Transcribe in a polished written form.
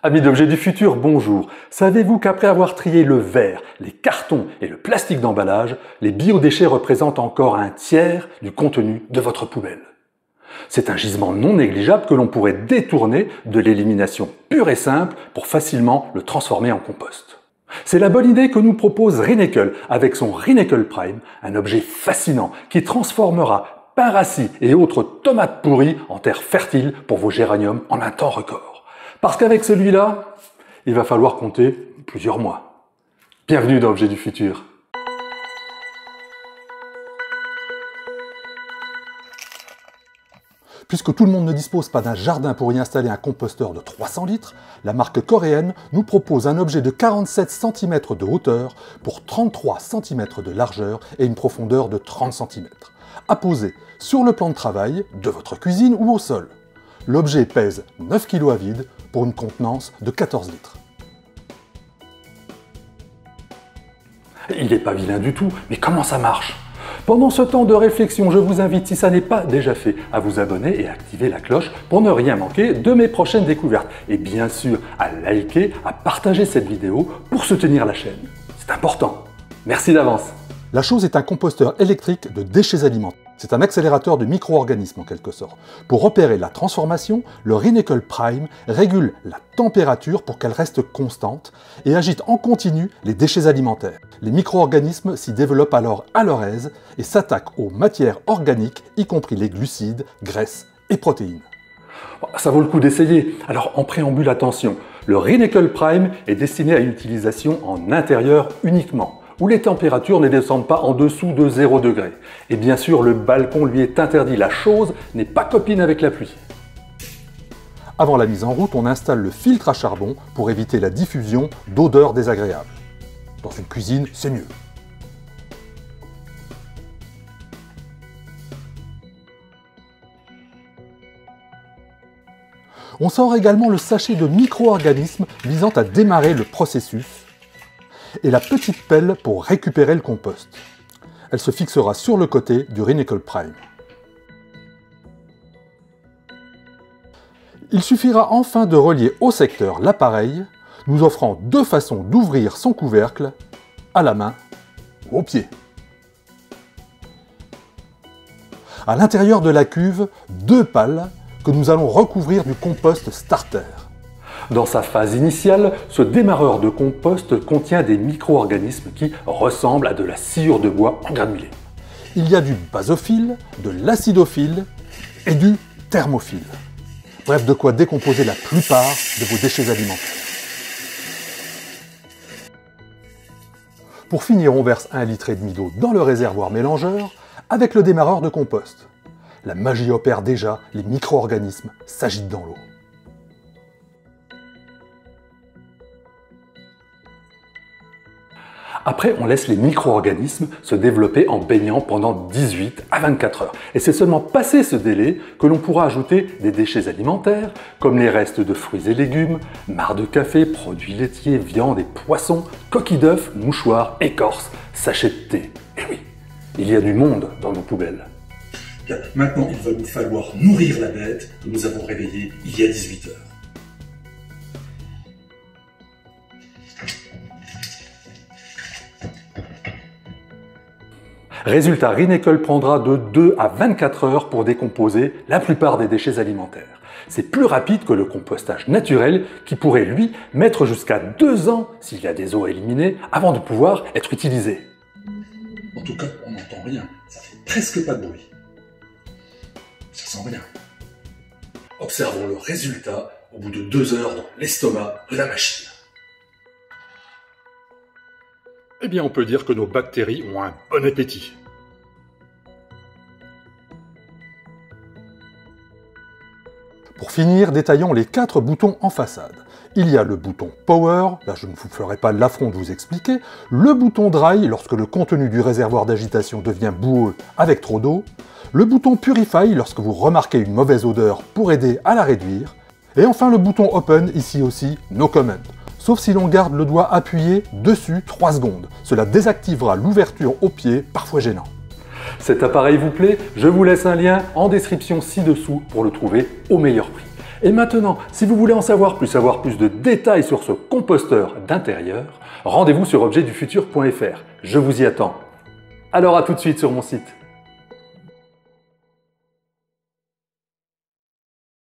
Amis d'Objets du Futur, bonjour. Savez-vous qu'après avoir trié le verre, les cartons et le plastique d'emballage, les biodéchets représentent encore un tiers du contenu de votre poubelle? C'est un gisement non négligeable que l'on pourrait détourner de l'élimination pure et simple pour facilement le transformer en compost. C'est la bonne idée que nous propose Reeneckle avec son Reeneckle Prime, un objet fascinant qui transformera pain rassis et autres tomates pourries en terre fertile pour vos géraniums en un temps record. Parce qu'avec celui-là, il va falloir compter plusieurs mois. Bienvenue dans Objets du Futur. Puisque tout le monde ne dispose pas d'un jardin pour y installer un composteur de 300 litres, la marque coréenne nous propose un objet de 47 cm de hauteur pour 33 cm de largeur et une profondeur de 30 cm, à poser sur le plan de travail, de votre cuisine ou au sol. L'objet pèse 9 kg à vide pour une contenance de 14 litres. Il n'est pas vilain du tout, mais comment ça marche? Pendant ce temps de réflexion, je vous invite, si ça n'est pas déjà fait, à vous abonner et à activer la cloche pour ne rien manquer de mes prochaines découvertes. Et bien sûr, à liker, à partager cette vidéo pour soutenir la chaîne. C'est important. Merci d'avance. La chose est un composteur électrique de déchets alimentaires. C'est un accélérateur de micro-organismes en quelque sorte. Pour opérer la transformation, le Reeneckle Prime régule la température pour qu'elle reste constante et agite en continu les déchets alimentaires. Les micro-organismes s'y développent alors à leur aise et s'attaquent aux matières organiques, y compris les glucides, graisses et protéines. Ça vaut le coup d'essayer. Alors en préambule, attention, le Reeneckle Prime est destiné à une utilisation en intérieur uniquement, où les températures ne descendent pas en dessous de 0 degré. Et bien sûr, le balcon lui est interdit. La chose n'est pas copine avec la pluie. Avant la mise en route, on installe le filtre à charbon pour éviter la diffusion d'odeurs désagréables. Dans une cuisine, c'est mieux. On sort également le sachet de micro-organismes visant à démarrer le processus et la petite pelle pour récupérer le compost. Elle se fixera sur le côté du Reeneckle Prime. Il suffira enfin de relier au secteur l'appareil, nous offrant deux façons d'ouvrir son couvercle, à la main ou au pied. À l'intérieur de la cuve, deux pales que nous allons recouvrir du compost starter. Dans sa phase initiale, ce démarreur de compost contient des micro-organismes qui ressemblent à de la sciure de bois en granulés. Il y a du basophile, de l'acidophile et du thermophile. Bref, de quoi décomposer la plupart de vos déchets alimentaires. Pour finir, on verse 1,5 litre d'eau dans le réservoir mélangeur avec le démarreur de compost. La magie opère déjà, les micro-organismes s'agitent dans l'eau. Après, on laisse les micro-organismes se développer en baignant pendant 18 à 24 heures. Et c'est seulement passé ce délai que l'on pourra ajouter des déchets alimentaires, comme les restes de fruits et légumes, marcs de café, produits laitiers, viande et poissons, coquilles d'œufs, mouchoirs, écorces, sachets de thé. Et oui, il y a du monde dans nos poubelles. Maintenant, il va nous falloir nourrir la bête que nous avons réveillée il y a 18 heures. Résultat, Reeneckle prendra de 2 à 24 heures pour décomposer la plupart des déchets alimentaires. C'est plus rapide que le compostage naturel qui pourrait, lui, mettre jusqu'à 2 ans, s'il y a des eaux à éliminer, avant de pouvoir être utilisé. En tout cas, on n'entend rien. Ça fait presque pas de bruit. Ça sent rien. Observons le résultat au bout de 2 heures dans l'estomac de la machine. Eh bien, on peut dire que nos bactéries ont un bon appétit. Pour finir, détaillons les 4 boutons en façade. Il y a le bouton Power, là je ne vous ferai pas l'affront de vous expliquer, le bouton Dry, lorsque le contenu du réservoir d'agitation devient boueux avec trop d'eau, le bouton Purify, lorsque vous remarquez une mauvaise odeur pour aider à la réduire, et enfin le bouton Open, ici aussi, No Comment. Sauf si l'on garde le doigt appuyé dessus 3 secondes. Cela désactivera l'ouverture au pied, parfois gênant. Cet appareil vous plaît? Je vous laisse un lien en description ci-dessous pour le trouver au meilleur prix. Et maintenant, si vous voulez en savoir plus de détails sur ce composteur d'intérieur, rendez-vous sur objetdufutur.fr. Je vous y attends. Alors à tout de suite sur mon site.